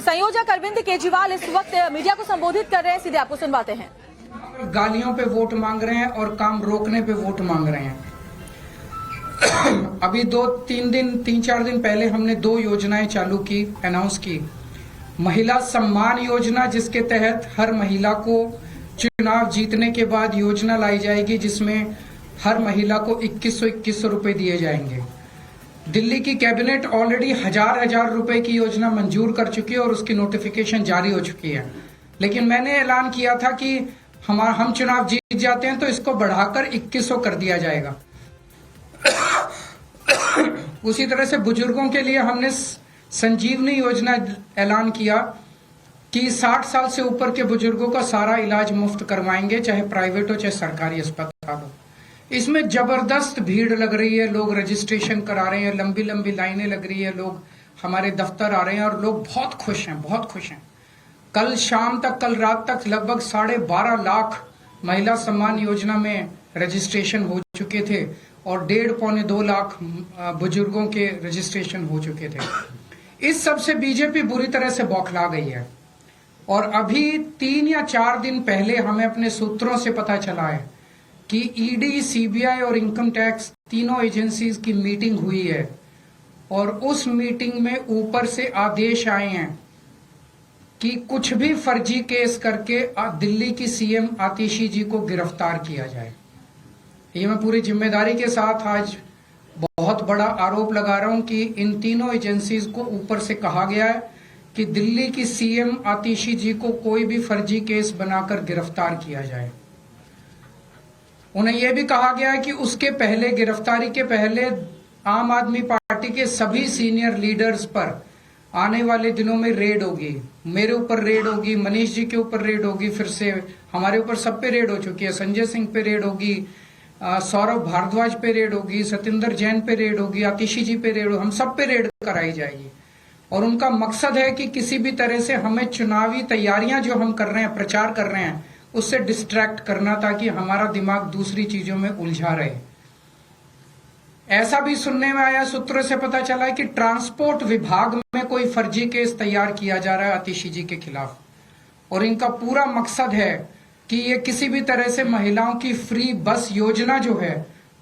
संयोजक अरविंद केजरीवाल इस वक्त मीडिया को संबोधित कर रहे हैं, सीधे आपको सुनवाते हैं। गालियों पे वोट मांग रहे हैं और काम रोकने पे वोट मांग रहे हैं। अभी 3-4 दिन पहले हमने 2 योजनाएं चालू की, अनाउंस की। महिला सम्मान योजना, जिसके तहत हर महिला को चुनाव जीतने के बाद योजना लाई जाएगी, जिसमें हर महिला को 2100 रुपए दिए जाएंगे। दिल्ली की कैबिनेट ऑलरेडी हजार रुपए की योजना मंजूर कर चुकी है और उसकी नोटिफिकेशन जारी हो चुकी है। लेकिन मैंने ऐलान किया था कि हम चुनाव जीत जाते हैं तो इसको बढ़ाकर 2100 कर दिया जाएगा। उसी तरह से बुजुर्गों के लिए हमने संजीवनी योजना ऐलान किया कि 60 साल से ऊपर के बुजुर्गों का सारा इलाज मुफ्त करवाएंगे, चाहे प्राइवेट हो चाहे सरकारी अस्पताल हो। इसमें जबरदस्त भीड़ लग रही है, लोग रजिस्ट्रेशन करा रहे हैं, लंबी लंबी लाइनें लग रही है, लोग हमारे दफ्तर आ रहे हैं और लोग बहुत खुश हैं। कल शाम तक, कल रात तक लगभग 12.5 लाख महिला सम्मान योजना में रजिस्ट्रेशन हो चुके थे और 1.5-2 लाख बुजुर्गों के रजिस्ट्रेशन हो चुके थे। इस सब से बीजेपी बुरी तरह से बौखला गई है और अभी 3 या 4 दिन पहले हमें अपने सूत्रों से पता चला है कि ईडी, सीबीआई और इनकम टैक्स तीनों एजेंसीज की मीटिंग हुई है और उस मीटिंग में ऊपर से आदेश आए हैं कि कुछ भी फर्जी केस करके दिल्ली की सीएम आतिशी जी को गिरफ्तार किया जाए। ये मैं पूरी जिम्मेदारी के साथ आज बहुत बड़ा आरोप लगा रहा हूं कि इन तीनों एजेंसीज को ऊपर से कहा गया है कि दिल्ली की सीएम आतिशी जी को कोई भी फर्जी केस बनाकर गिरफ्तार किया जाए। उन्हें यह भी कहा गया है कि उसके पहले, गिरफ्तारी के पहले, आम आदमी पार्टी के सभी सीनियर लीडर्स पर आने वाले दिनों में रेड होगी। मेरे ऊपर रेड होगी, मनीष जी के ऊपर रेड होगी, फिर से हमारे ऊपर सब पे रेड हो चुकी है। संजय सिंह पे रेड होगी, सौरभ भारद्वाज पे रेड होगी, सत्येंद्र जैन पे रेड होगी, आतिशी जी पे रेड होगी, हम सब पे रेड कराई जाएगी। और उनका मकसद है कि किसी भी तरह से हमें चुनावी तैयारियां जो हम कर रहे हैं, प्रचार कर रहे हैं, उससे डिस्ट्रैक्ट करना, ताकि हमारा दिमाग दूसरी चीजों में उलझा रहे। ऐसा भी सुनने में आया, सूत्रों से पता चला है कि ट्रांसपोर्ट विभाग में कोई फर्जी केस तैयार किया जा रहा है आतिशी जी के खिलाफ और इनका पूरा मकसद है कि ये किसी भी तरह से महिलाओं की फ्री बस योजना जो है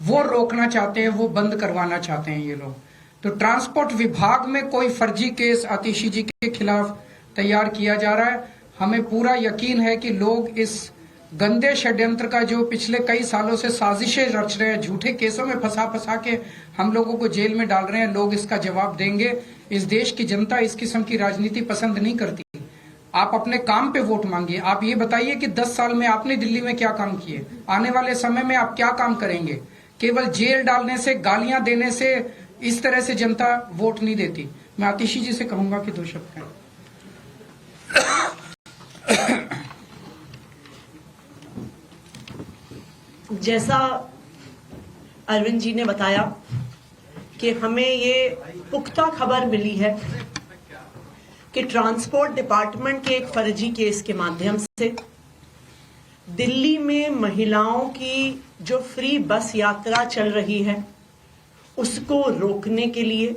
वो रोकना चाहते हैं, वो बंद करवाना चाहते हैं ये लोग। तो ट्रांसपोर्ट विभाग में कोई फर्जी केस आतिशी जी के खिलाफ तैयार किया जा रहा है। हमें पूरा यकीन है कि लोग इस गंदे षड्यंत्र का, जो पिछले कई सालों से साजिशें रच रहे हैं, झूठे केसों में फंसा के हम लोगों को जेल में डाल रहे हैं, लोग इसका जवाब देंगे। इस देश की जनता इस किस्म की राजनीति पसंद नहीं करती। आप अपने काम पे वोट मांगिए। आप ये बताइए कि 10 साल में आपने दिल्ली में क्या काम किए, आने वाले समय में आप क्या काम करेंगे। केवल जेल डालने से, गालियां देने से इस तरह से जनता वोट नहीं देती। मैं आतिशी जी से कहूंगा कि 2 शब्द कहें। जैसा अरविंद जी ने बताया कि हमें ये पुख्ता खबर मिली है कि ट्रांसपोर्ट डिपार्टमेंट के एक फर्जी केस के माध्यम से दिल्ली में महिलाओं की जो फ्री बस यात्रा चल रही है उसको रोकने के लिए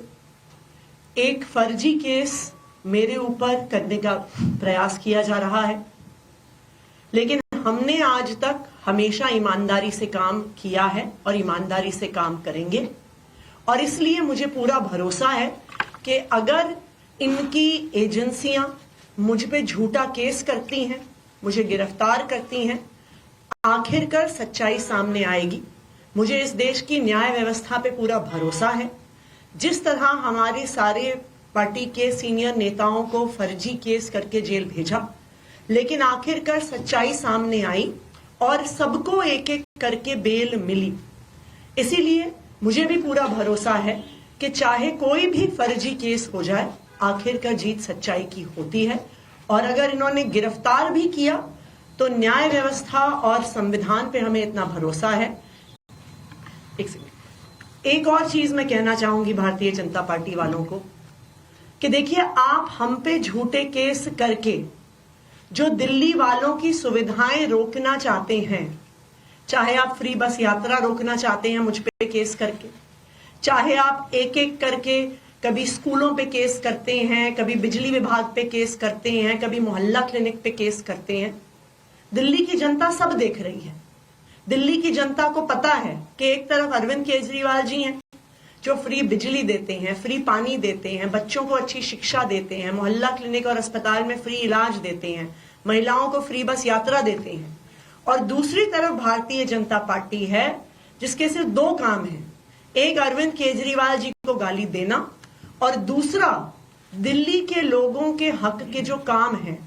एक फर्जी केस मेरे ऊपर करने का प्रयास किया जा रहा है। लेकिन हमने आज तक हमेशा ईमानदारी से काम किया है और ईमानदारी से काम करेंगे और इसलिए मुझे पूरा भरोसा है कि अगर इनकी एजेंसियां मुझ पे झूठा केस करती हैं, मुझे गिरफ्तार करती हैं, आखिरकार सच्चाई सामने आएगी। मुझे इस देश की न्याय व्यवस्था पे पूरा भरोसा है। जिस तरह हमारे सारे पार्टी के सीनियर नेताओं को फर्जी केस करके जेल भेजा, लेकिन आखिरकार सच्चाई सामने आई और सबको एक एक करके बेल मिली। इसीलिए मुझे भी पूरा भरोसा है कि चाहे कोई भी फर्जी केस हो जाए, आखिरकार जीत सच्चाई की होती है। और अगर इन्होंने गिरफ्तार भी किया तो न्याय व्यवस्था और संविधान पे हमें इतना भरोसा है। एक और चीज मैं कहना चाहूंगी भारतीय जनता पार्टी वालों को कि देखिए, आप हम पे झूठे केस करके जो दिल्ली वालों की सुविधाएं रोकना चाहते हैं, चाहे आप फ्री बस यात्रा रोकना चाहते हैं मुझ पे केस करके, चाहे आप एक एक करके कभी स्कूलों पे केस करते हैं, कभी बिजली विभाग पे केस करते हैं, कभी मोहल्ला क्लिनिक पे केस करते हैं। दिल्ली की जनता सब देख रही है। दिल्ली की जनता को पता है कि एक तरफ अरविंद केजरीवाल जी हैं जो फ्री बिजली देते हैं, फ्री पानी देते हैं, बच्चों को अच्छी शिक्षा देते हैं, मोहल्ला क्लिनिक और अस्पताल में फ्री इलाज देते हैं, महिलाओं को फ्री बस यात्रा देते हैं। और दूसरी तरफ भारतीय जनता पार्टी है जिसके सिर्फ दो काम हैं, एक अरविंद केजरीवाल जी को गाली देना और दूसरा दिल्ली के लोगों के हक के जो काम हैं,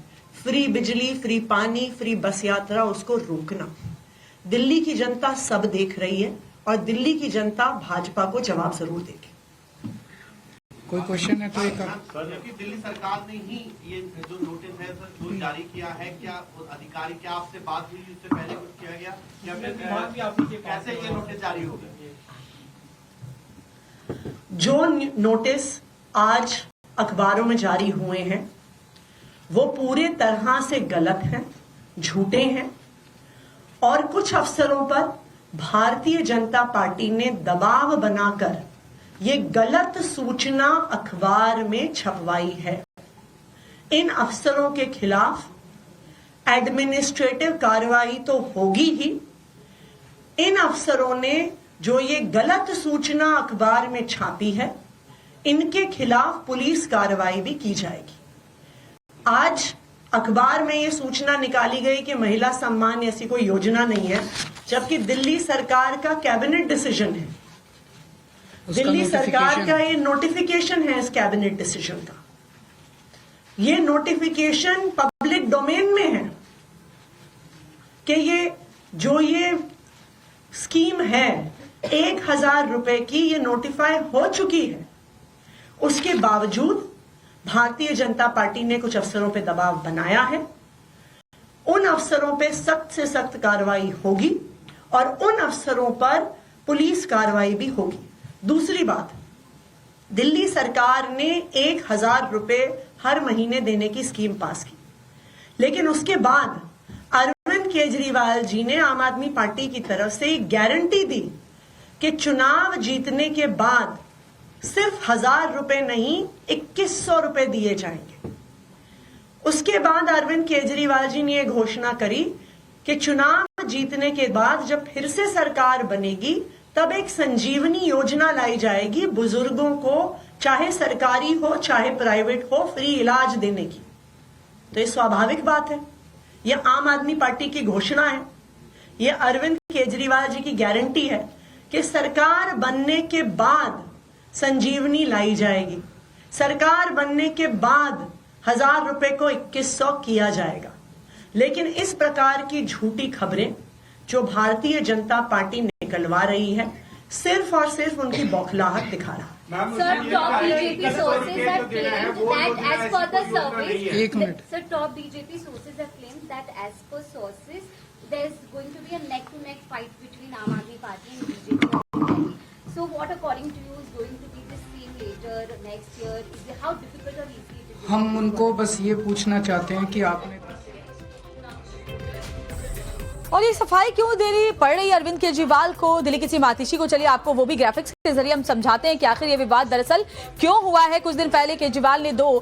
फ्री बिजली, फ्री पानी, फ्री बस यात्रा, उसको रोकना। दिल्ली की जनता सब देख रही है और दिल्ली की जनता भाजपा को जवाब जरूर देगी। कोई क्वेश्चन है तो एक क्योंकि दिल्ली सरकार ने ही ये जो नोटिस है सर जो जारी किया है, क्या अधिकारी, क्या आपसे बात हुई, उससे पहले कुछ किया गया या फिर कैसे ये नोटिस जारी हो गया? जो नोटिस आज अखबारों में जारी हुए हैं वो पूरे तरह से गलत हैं, झूठे हैं और कुछ अफसरों पर भारतीय जनता पार्टी ने दबाव बनाकर ये गलत सूचना अखबार में छपवाई है। इन अफसरों के खिलाफ एडमिनिस्ट्रेटिव कार्रवाई तो होगी ही, इन अफसरों ने जो ये गलत सूचना अखबार में छापी है इनके खिलाफ पुलिस कार्रवाई भी की जाएगी। आज अखबार में ये सूचना निकाली गई कि महिला सम्मान ऐसी कोई योजना नहीं है, जबकि दिल्ली सरकार का कैबिनेट डिसीजन है, दिल्ली सरकार का ये नोटिफिकेशन है इस कैबिनेट डिसीजन का। ये नोटिफिकेशन पब्लिक डोमेन में है कि ये स्कीम है 1000 रुपए की, ये नोटिफाई हो चुकी है। उसके बावजूद भारतीय जनता पार्टी ने कुछ अफसरों पे दबाव बनाया है। उन अफसरों पे सख्त से सख्त कार्रवाई होगी और उन अफसरों पर पुलिस कार्रवाई भी होगी। दूसरी बात, दिल्ली सरकार ने 1000 रुपए हर महीने देने की स्कीम पास की, लेकिन उसके बाद अरविंद केजरीवाल जी ने आम आदमी पार्टी की तरफ से एक गारंटी दी कि चुनाव जीतने के बाद सिर्फ 1000 रुपए नहीं 2100 रुपए दिए जाएंगे। उसके बाद अरविंद केजरीवाल जी ने यह घोषणा करी कि चुनाव जीतने के बाद जब फिर से सरकार बनेगी तब एक संजीवनी योजना लाई जाएगी बुजुर्गों को, चाहे सरकारी हो चाहे प्राइवेट हो, फ्री इलाज देने की। तो ये स्वाभाविक बात है, यह आम आदमी पार्टी की घोषणा है, यह अरविंद केजरीवाल जी की गारंटी है कि सरकार बनने के बाद संजीवनी लाई जाएगी, सरकार बनने के बाद 1000 रुपए को 2100 किया जाएगा। लेकिन इस प्रकार की झूठी खबरें जो भारतीय जनता पार्टी निकलवा रही है सिर्फ और सिर्फ उनकी बौखलाहट दिखा रहा है। Sir, top BJP sources have claimed that as per the surveys, एक minute. Sir, top BJP sources have claimed that as per sources, there is going to be a neck-to-neck fight between Aam Aadmi Party and BJP. So, what according to you is going to be the same later next year? How difficult or easy it is? हम उनको बस ये पूछना चाहते हैं कि आपने और ये सफाई क्यों देनी पड़ रही है अरविंद केजरीवाल को, दिल्ली की सीमा आतिशी को? चलिए आपको वो भी ग्राफिक्स के जरिए हम समझाते हैं कि आखिर ये विवाद दरअसल क्यों हुआ है। कुछ दिन पहले केजरीवाल ने 2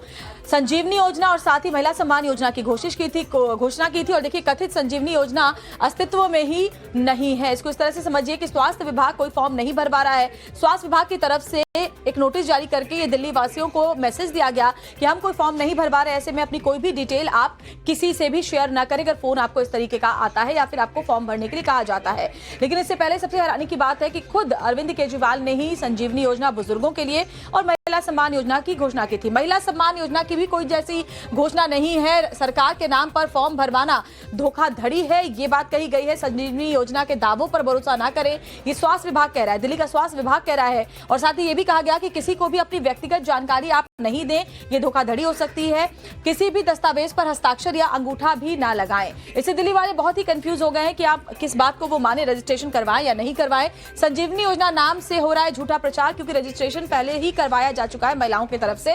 संजीवनी योजना और साथ ही महिला सम्मान योजना की घोषणा की थी और देखिए कथित संजीवनी योजना अस्तित्व में ही नहीं है। इसको इस तरह से समझिए कि स्वास्थ्य विभाग कोई फॉर्म नहीं भर पा रहा है। स्वास्थ्य विभाग की तरफ से एक नोटिस जारी करके ये दिल्ली वासियों को मैसेज दिया गया कि हम कोई फॉर्म नहीं भर पा रहे, ऐसे में अपनी कोई भी डिटेल आप किसी से भी शेयर ना करें अगर फोन आपको इस तरीके का आता है या फिर आपको फॉर्म भरने के लिए कहा जाता है। लेकिन इससे पहले सबसे हैरानी की बात है कि खुद अरविंद केजरीवाल ने ही संजीवनी योजना बुजुर्गों के लिए और महिला सम्मान योजना की घोषणा की थी। महिला सम्मान योजना की भी कोई जैसी घोषणा नहीं है। सरकार के नाम पर फॉर्म भरवाना धोखाधड़ी है, ये बात कही गई है। संजीवनी योजना के दावों पर भरोसा ना करें, ये स्वास्थ्य विभाग कह रहा है, दिल्ली का स्वास्थ्य विभाग कह रहा है। और साथ ही ये भी कहा गया कि किसी को भी अपनी व्यक्तिगत जानकारी आप नहीं दें, ये धोखाधड़ी हो सकती है। किसी भी दस्तावेज पर हस्ताक्षर या अंगूठा भी ना लगाएं। इससे दिल्ली वाले बहुत ही कंफ्यूज हो गए हैं कि आप किस बात को वो माने, रजिस्ट्रेशन करवाएं या नहीं करवाएं। संजीवनी योजना नाम से हो रहा है झूठा प्रचार, क्योंकि रजिस्ट्रेशन पहले ही करवाया जा चुका है महिलाओं की तरफ से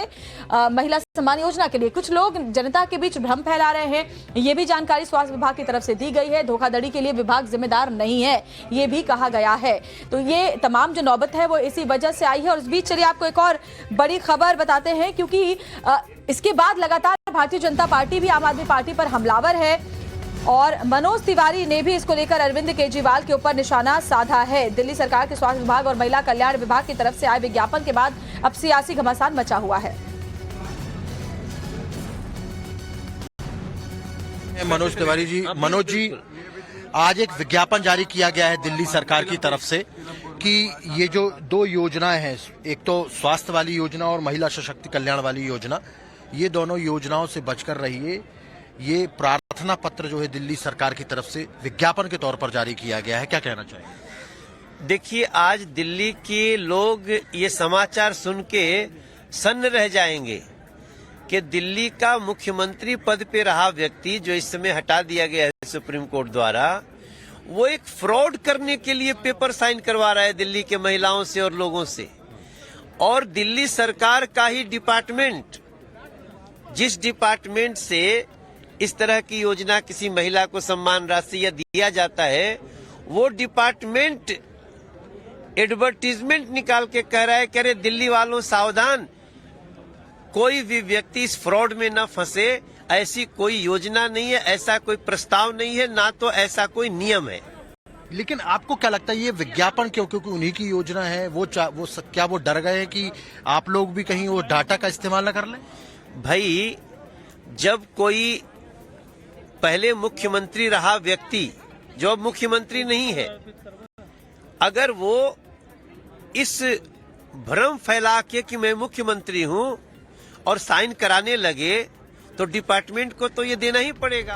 महिला सम्मान योजना के लिए। कुछ लोग जनता के बीच भ्रम फैला रहे हैं। ये भी जानकारी स्वास्थ्य विभाग की तरफ से दी गई है। धोखाधड़ी के लिए विभाग जिम्मेदार नहीं है, ये भी कहा गया है। तो ये तमाम जो नौबत है वो इसी वजह से आई है। और इस बीच चलिए आपको एक और बड़ी खबर बताते हैं, क्योंकि इसके बाद लगातार भारतीय जनता पार्टी भी आम आदमी पार्टी पर हमलावर है और मनोज तिवारी ने भी इसको लेकर अरविंद केजरीवाल के ऊपर निशाना साधा है। दिल्ली सरकार के स्वास्थ्य विभाग और महिला कल्याण विभाग की तरफ से आए विज्ञापन के बाद अब सियासी घमासान मचा हुआ है। मनोज तिवारी जी, मनोज जी, आज एक विज्ञापन जारी किया गया है दिल्ली सरकार की तरफ से कि ये जो दो योजनाएं हैं, एक तो स्वास्थ्य वाली योजना और महिला सशक्ति कल्याण वाली योजना, ये दोनों योजनाओं से बचकर रहिए। ये प्रार्थना पत्र जो है दिल्ली सरकार की तरफ से विज्ञापन के तौर पर जारी किया गया है, क्या कहना चाहिए? देखिए, आज दिल्ली के लोग ये समाचार सुन के सन्न रह जाएंगे कि दिल्ली का मुख्यमंत्री पद पे रहा व्यक्ति, जो इस समय हटा दिया गया है सुप्रीम कोर्ट द्वारा, वो एक फ्रॉड करने के लिए पेपर साइन करवा रहा है दिल्ली के महिलाओं से और लोगों से। और दिल्ली सरकार का ही डिपार्टमेंट, जिस डिपार्टमेंट से इस तरह की योजना किसी महिला को सम्मान राशि या दिया जाता है, वो डिपार्टमेंट एडवर्टीजमेंट निकाल के कह रहा है कि अरे दिल्ली वालों सावधान, कोई भी व्यक्ति इस फ्रॉड में न फंसे। ऐसी कोई योजना नहीं है, ऐसा कोई प्रस्ताव नहीं है, ना तो ऐसा कोई नियम है। लेकिन आपको क्या लगता है ये विज्ञापन क्यों, क्योंकि उन्हीं की योजना है, क्या वो डर गए हैं कि आप लोग भी कहीं वो डाटा का इस्तेमाल न कर लें? भाई, जब कोई पहले मुख्यमंत्री रहा व्यक्ति जो अब मुख्यमंत्री नहीं है, अगर वो इस भ्रम फैला के कि मैं मुख्यमंत्री हूं और साइन कराने लगे, तो डिपार्टमेंट को तो ये देना ही पड़ेगा।